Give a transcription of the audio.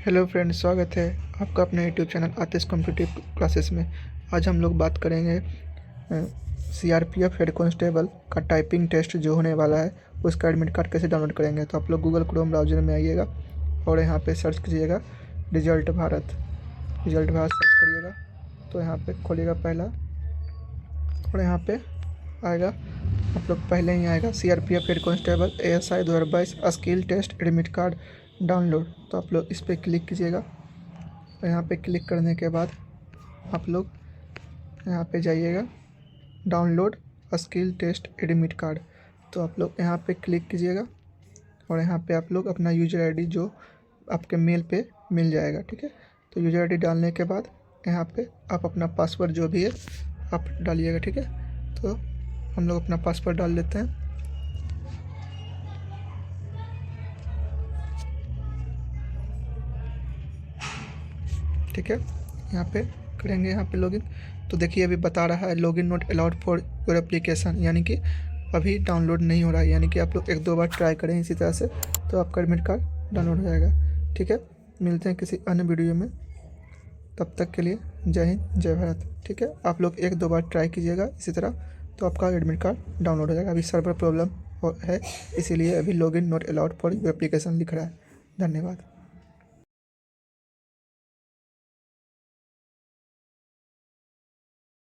Hello friends, स्वागत है आपका अपने यूट्यूब चैनल आतिश कॉम्पिटिटिव क्लासेस में। आज हम लोग बात करेंगे सीआरपीएफ हेड कांस्टेबल का टाइपिंग टेस्ट जो होने वाला है उसका एडमिट कार्ड कैसे डाउनलोड करेंगे। तो आप लोग गूगल क्रोम ब्राउज़र में आइएगा और यहाँ पे सर्च कीजिएगा रिजल्ट भारत सर्च करिएगा। तो यहाँ पे खोलिएगा पहला और यहाँ पे आएगा, आप लोग पहले ही आएगा CRPF head constable ASI 2022 skill test admit card download. तो आप लोग इस पर क्लिक कीजिएगा और यहाँ पे क्लिक करने के बाद आप लोग यहाँ पे जाइएगा download skill test admit card. तो आप लोग यहाँ पे क्लिक कीजिएगा और यहाँ पे आप लोग अपना यूजर आईडी जो आपके मेल पे मिल जाएगा, ठीक है। तो यूजर आईडी डालने के बाद यहाँ पे आप अपना पासवर्ड जो भी है आप डालिएगा, ठीक है। तो हम लोग अपना पासवर्ड डाल लेते हैं। ठीक है, यहाँ पे करेंगे यहाँ पे लॉगिन। तो देखिए अभी बता रहा है login not allowed for your application, यानी कि अभी डाउनलोड नहीं हो रहा है। यानी कि आप लोग एक दो बार ट्राई करें इसी तरह से, तो आपका एडमिट कार्ड डाउनलोड हो जाएगा। ठीक है, मिलते हैं किसी अन्य वीडियो में, तब तक के लिए जय हिंद जय भारत। ठीक है, आप लोग एक दो बार ट्राई कीजिएगा इसी तरह, तो आपका एडमिट कार्ड डाउनलोड हो जाएगा। अभी सर्वर प्रॉब्लम है, इसीलिए अभी login not allowed for your application लिख रहा है। धन्यवाद।